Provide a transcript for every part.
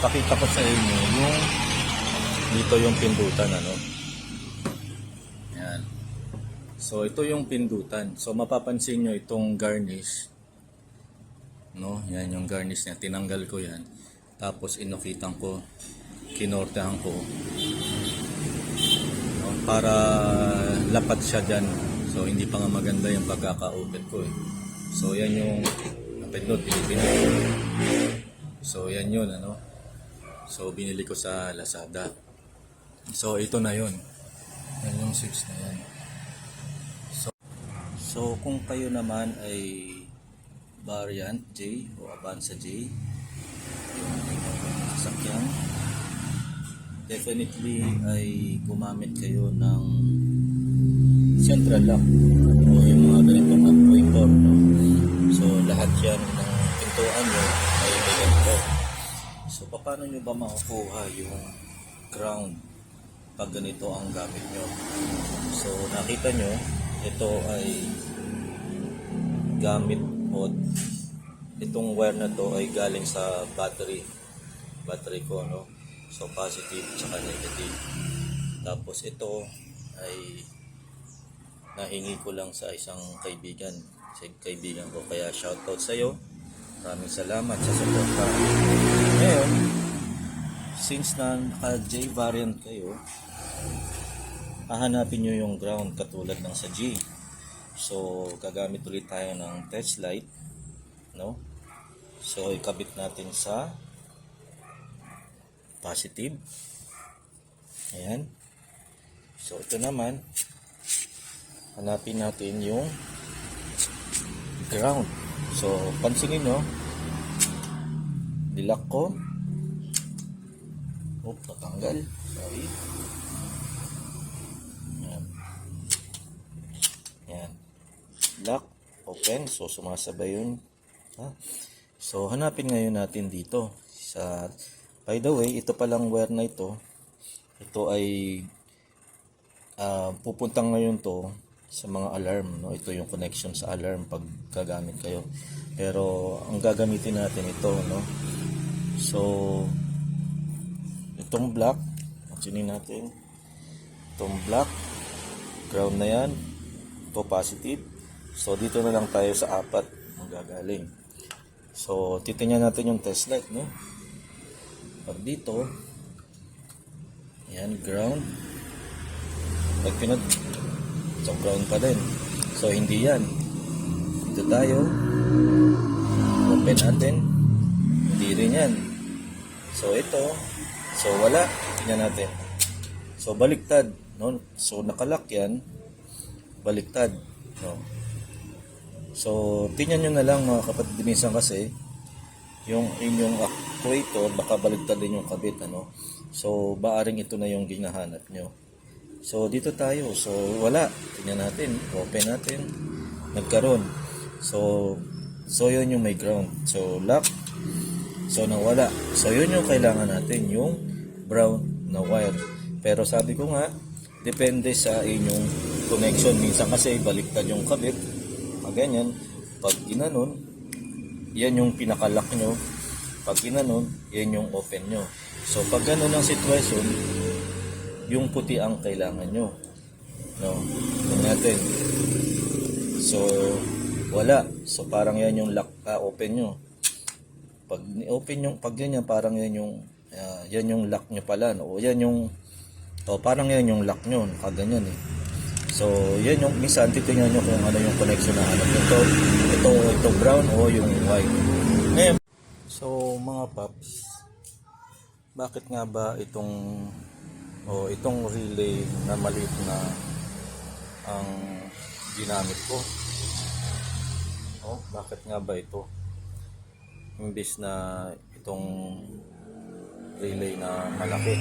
pakita ko sa inyo yung dito yung pindutan, ano. Yan. So ito yung pindutan. So mapapansin nyo itong garnish, no? Yan yung garnish niya. Tinanggal ko yan. Tapos inukitan ko, kinortehan ko, no? Para lapat siya dyan. So hindi pa nga maganda yung pagkaka-open ko eh. So yan yung napindot, pinipindot. So yan yun, ano. So binili ko sa Lazada. So ito na yun. Yan yung switch na yan. So kung kayo naman ay Variant J o Avanza J, yung sasakyan, definitely ay gumamit kayo ng central lock o yung mga ganitong actuator, no? So lahat yan ng pintuan nyo ay ganito. So paano nyo ba makukuha yung ground pag ganito ang gamit nyo? So nakita nyo, ito ay gamit o itong wire na to ay galing sa battery ko, no? So positive at negative. Tapos ito ay nahingi ko lang sa isang kaibigan ko, kaya shoutout sa iyo. Maraming salamat sa suporta. Ngayon, since na naka J variant kayo, hahanapin nyo yung ground katulad ng sa G. So gagamit ulit tayo ng test light, no? So ikabit natin sa positive. Ayan. So ito naman, hanapin natin yung ground. So pansinin nyo, dilak ko. Natanggal. Sorry. Ayan. Ayan. Lock, open. So sumasabay yun. So hanapin ngayon natin dito sa, by the way, ito palang wire na ito ay pupunta ngayon to sa mga alarm, no? Ito yung connection sa alarm pag gagamit kayo. Pero ang gagamitin natin ito, no? So itong black, pansinin natin, itong black ground na yan, ito positive. So dito na lang tayo sa 4 ang gagaling. So titingnan natin yung test light, no? Pag dito, yan, ground. Pag pinag, so ground pa din. So hindi yan. Dito tayo, open natin, hindi rin yan. So ito, so wala. Tingnan natin. So baliktad, no? So nakalock yan, baliktad, no? So tingnan nyo na lang mga kapatid dinisan, kasi yung inyong actuator baka baliktad din yung kabit, ano? So baaring ito na yung ginahanap nyo. So dito tayo, so wala. Tingnan natin, open natin, nagkaroon. So yun yung may ground. So lock, so nawala. So yun yung kailangan natin, yung brown na wire. Pero sabi ko nga, depende sa inyong connection. Minsan kasi baliktad yung kabit, ganyan. Pag ginanon, yan yung pinakalock nyo. Pag ginanon, yan yung open nyo. So pag ganon ang sitwasyon, yung puti ang kailangan nyo, no? Tingnan natin. So wala. So parang yan yung lock, open nyo. Pag open yung, pag ganyan, parang yan yung lock nyo pala, no? O yan yung, parang yan yung lock nyo, nakaganyan eh. So yan yung, minsan titingnan nyo kung ano yung connection na hanap nyo. Ito brown o yung white. Ngayon, so mga paps, bakit nga ba itong relay na maliit na ang ginamit ko? Bakit nga ba ito? Imbis na itong relay na malaki.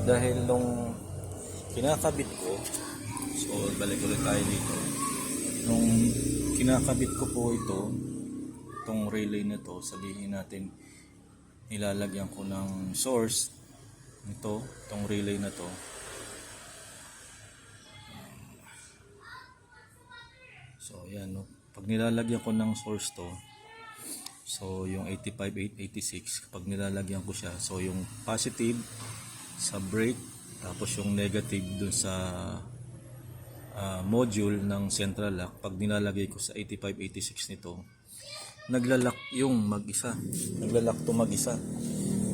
Dahil nung kinakabit ko, so balik ulit tayo dito. Nung kinakabit ko po itong relay na to, sabihin natin nilalagyan ko ng source itong relay na to. So yan, no? Pag nilalagyan ko ng source to, So yung 8586 kapag nilalagyan ko siya, so yung positive sa brake tapos yung negative dun sa module ng central lock, pag nilalagay ko sa 8586 nito, naglalak yung mag-isa. Naglalak to mag-isa.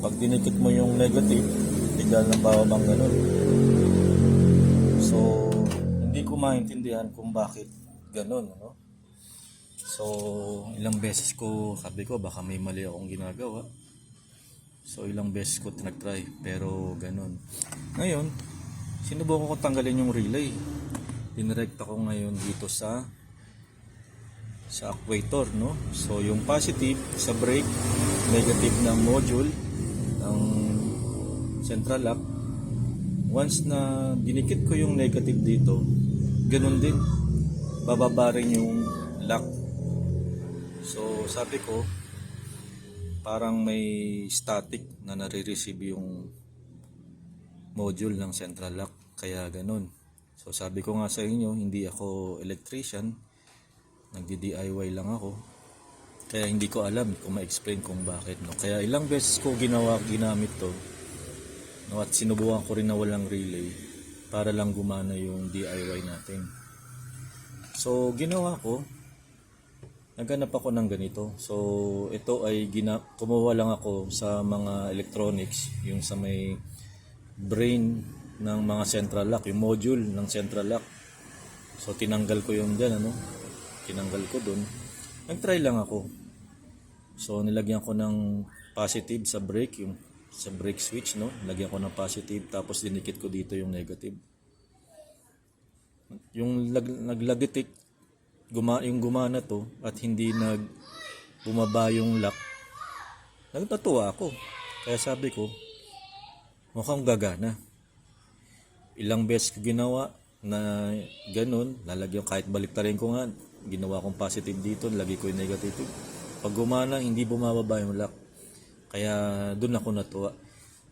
Pag dinikit mo yung negative, bigla lang babang ganun. So, hindi ko maintindihan kung bakit ganun, no? So, ilang beses ko, sabi ko, baka may mali akong ginagawa. So, ilang beses ko tinag-try, pero ganun. Ngayon, sinubukan ko tanggalin yung relay. Dinirekta ko ngayon dito sa actuator, no? So yung positive sa brake, negative ng module ng central lock, once na dinikit ko yung negative dito, ganun din, bababa rin yung lock. So sabi ko, parang may static na nare-receive yung module ng central lock, kaya ganun. So sabi ko nga sa inyo, hindi ako electrician, nagdi-DIY lang ako, kaya hindi ko alam kung ma-explain kung bakit, no? Kaya ilang beses ko ginamit to, no? At sinubukan ko rin na walang relay para lang gumana yung DIY natin. So ginawa ko, naghanap ako ng ganito. So ito ay kumuha lang ako sa mga electronics, yung sa may brain ng mga central lock, yung module ng central lock. So tinanggal ko yung dyan, ano, tinanggal ko dun. Nag-try lang ako. So nilagyan ko ng positive sa brake, yung sa brake switch, no, nilagyan ko ng positive, tapos dinikit ko dito yung negative. Yung naglagitik, yung gumana to, at hindi bumaba yung lock, nagtatuwa ako. Kaya sabi ko, mukhang gagana. Ilang beses ko ginawa na ganun, lalagyan, kahit baliktarin ko nga, ginawa kong positive dito, nilagay ko yung negative. Pag gumana, hindi bumababa yung lock. Kaya doon ako natuwa.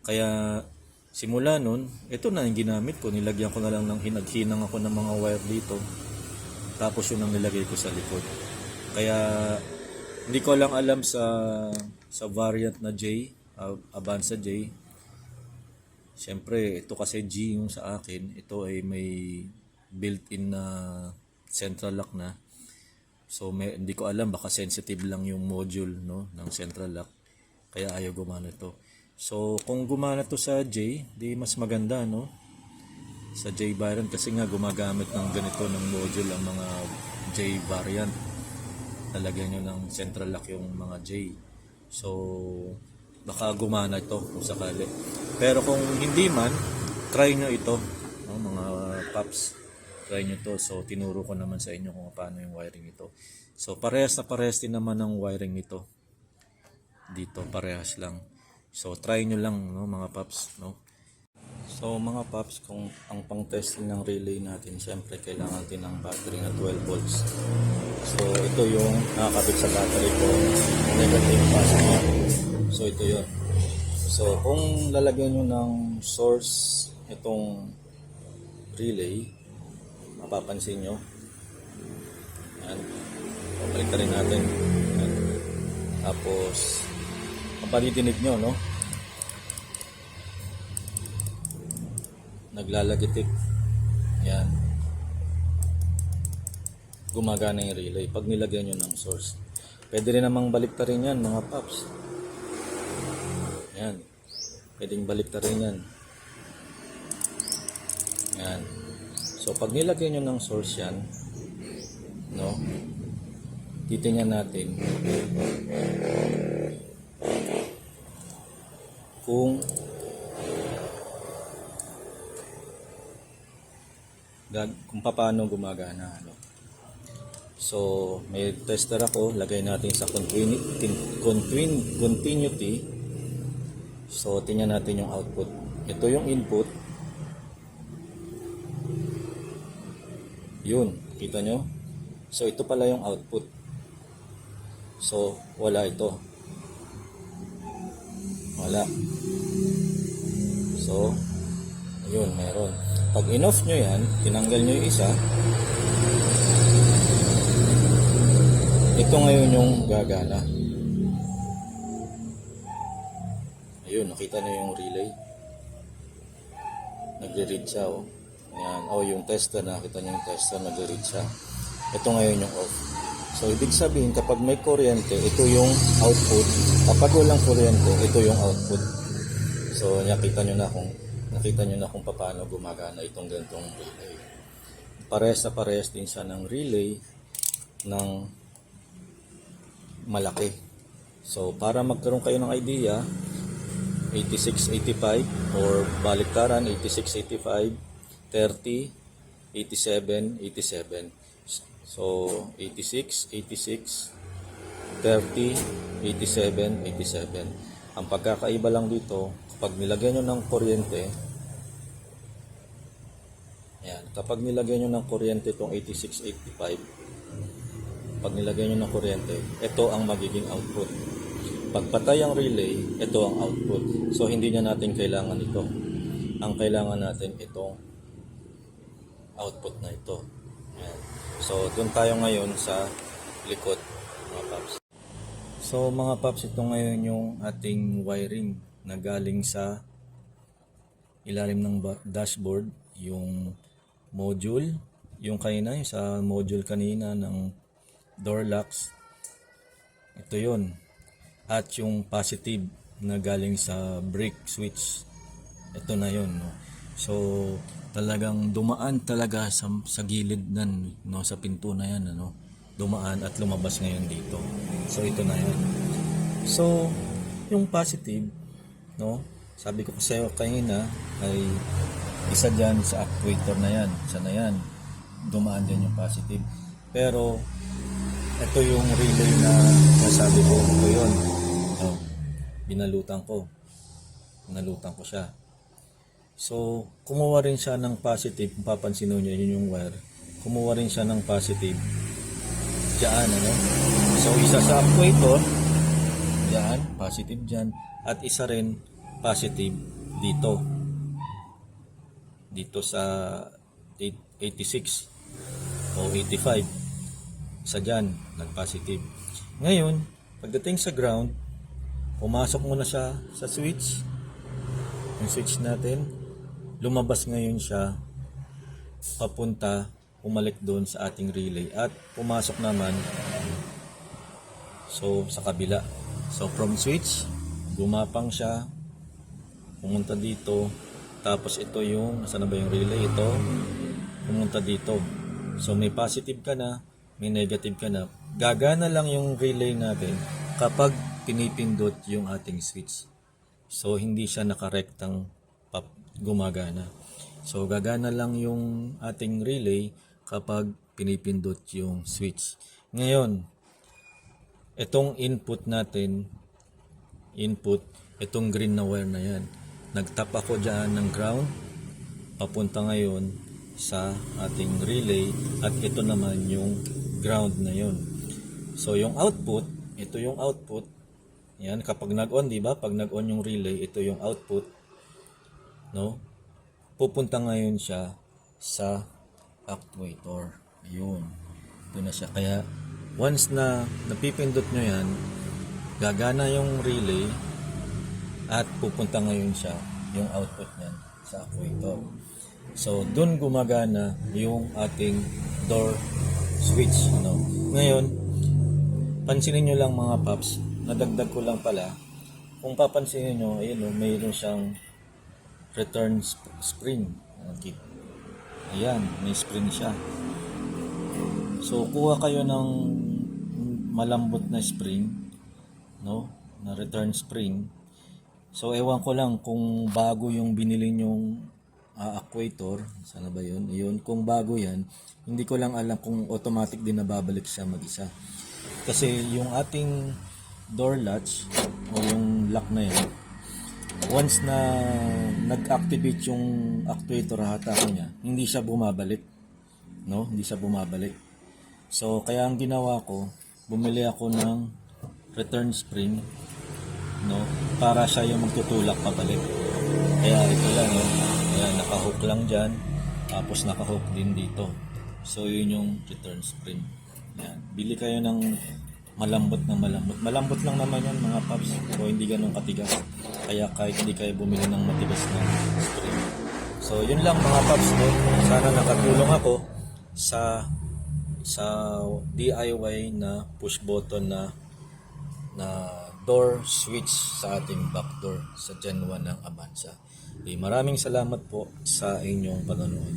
Kaya simula nun, ito na yung ginamit ko. Nilagyan ko na lang ng hinaghinang ako ng mga wire dito. Tapos yun ang nilagay ko sa likod. Kaya hindi ko lang alam sa variant na J, Avanza J. Siyempre, ito kasi G yung sa akin. Ito ay may built-in na central lock na. So, hindi ko alam, baka sensitive lang yung module, no, ng central lock. Kaya ayaw gumana ito. So, kung gumana to sa J, di mas maganda, no? Sa J variant, kasi nga gumagamit ng ganito ng module ang mga J variant. Talagyan nyo ng central lock yung mga J. So, baka gumana ito kung sakali. Pero kung hindi man, try nyo ito, no, mga paps, try nyo to. So tinuro ko naman sa inyo kung paano yung wiring ito. So parehas na parehas din naman ang wiring nito dito, parehas lang. So try nyo lang, no, mga paps, no. So mga paps, kung ang pang testing ng relay natin, syempre kailangan natin ng battery na 12 volts. So ito yung nakakabit sa battery ko, negative, positive. So ito yun. So kung lalagyan nyo ng source itong relay, mapapansin nyo, yan, pabalik rin natin, yan. Tapos kapalidinig nyo, no, naglalagitik, yan, gumagana yung relay pag nilagyan nyo ng source. Pwede rin namang baliktarin yan, mga paps. Yan. Pwedeng baliktarin yan. Yan. So, pag nilagay nyo ng source yan, no, titingnan natin kung paano gumagana, no? So, may tester ako, lagay natin sa continuity. So, tingnan natin yung output. Ito yung input. Yun, kita nyo? So, ito pala yung output. So, wala ito. Wala. So, ayun, meron. Pag in-off nyo yan, tinanggal nyo yung isa, ito ngayon yung gagana. Ayun, nakita niyo yung relay. Nagre-read siya, oh. Ayan. Oh, yung tester, nakita niyo yung tester, nagre-read siya. Ito ngayon yung off. So, ibig sabihin, kapag may kuryente, ito yung output. Kapag walang kuryente, ito yung output. So, nakita niyo na kung paano gumagana itong ganitong relay. Parehas na parehas din siya ng relay ng malaki. So, para magkaroon kayo ng idea, 8685 or baliktaran 8685, 30, 87, 87. So 86, 86, 30, 87, 87. Ang pagkakaiba lang dito, kapag nilagyan nyo ng kuryente, ayan, kapag nilagyan nyo ng kuryente itong 8685, pag nilagyan nyo ng kuryente, ito ang magiging output. Pagpatay ang relay, ito ang output. So, hindi na natin kailangan ito. Ang kailangan natin itong output na ito. Ayan. So, doon tayo ngayon sa likod, mga paps. So, mga paps, ito ngayon yung ating wiring na galing sa ilalim ng dashboard. Yung module, yung kanina, yung sa module kanina ng door locks. Ito yun. At yung positive na galing sa brake switch, ito na yun, no? So talagang dumaan talaga sa gilid nan, no, sa pinto na yan, ano, dumaan at lumabas ngayon dito. So ito na yan. So yung positive, no, sabi ko kasi kanina ay isa dyan sa actuator na yan, isa na yan, dumaan din yung positive. Pero ito yung relay na nasabi ko, ito yun. No, binalutan ko siya. So, kumuha rin siya ng positive. Kung papansin nyo, yun yung wire. Kumuha rin siya ng positive diyan, ano? So, isa sa actuator diyan, positive diyan, at isa rin positive dito sa 86 o 85. Isa diyan, nag-positive. Ngayon, pagdating sa ground, pumasok muna siya sa switch. Yung switch natin, lumabas ngayon siya papunta, umalik doon sa ating relay at pumasok naman sa kabila. So from switch, gumapang siya, pumunta dito, tapos ito yung, saan na ba yung relay? Ito, pumunta dito. So may positive ka na, may negative ka na. Gagana lang yung relay natin kapag pinipindot yung ating switch. So, hindi siya nakarektang gumagana. So, gagana lang yung ating relay kapag pinipindot yung switch. Ngayon, itong input natin, itong green na wire na yan. Nagtap ako dyan ng ground, papunta ngayon sa ating relay at ito naman yung ground na yun. So, yung output, ito yung output. Yan, kapag nag-on, di ba? Pag nag-on yung relay, ito yung output. No? Pupunta ngayon siya sa actuator. Ayun. Ito na siya. Kaya, once na napipindot nyo yan, gagana yung relay at pupunta ngayon siya, yung output niyan, sa actuator. So, dun gumagana yung ating door switch. No? Ngayon, pansinin nyo lang mga paps, nadagdag ko lang pala, kung papansinin nyo, ayun, mayroon siyang return spring. Ayan, may spring siya. So, kuha kayo ng malambot na spring, no, na return spring. So, ewan ko lang kung bago yung binili nyong actuator, sana ba yun? Ayun, kung bago yan, hindi ko lang alam kung automatic din nababalik siya mag-isa. Kasi yung ating door latch o yung lock na yun, once na nag-activate yung actuator, hata ko niya, hindi siya bumabalik, no? Hindi siya bumabalik. So kaya ang ginawa ko, bumili ako ng return spring, no, para siya yung magtutulak pabalik. Kaya ito yan, no? Ayan, naka-hook lang dyan, tapos naka-hook din dito. So yun yung return spring. Ayan. Bili kayo ng malambot na malambot. Malambot lang naman yan mga paps. So hindi ganun katigas. Kaya kahit hindi kayo bumili ng matigas na spring. So yun lang mga paps, no? Sana nakatulong ako sa DIY na push button na door switch sa ating back door sa Gen 1 ng Avanza. Maraming salamat po sa inyong panonood.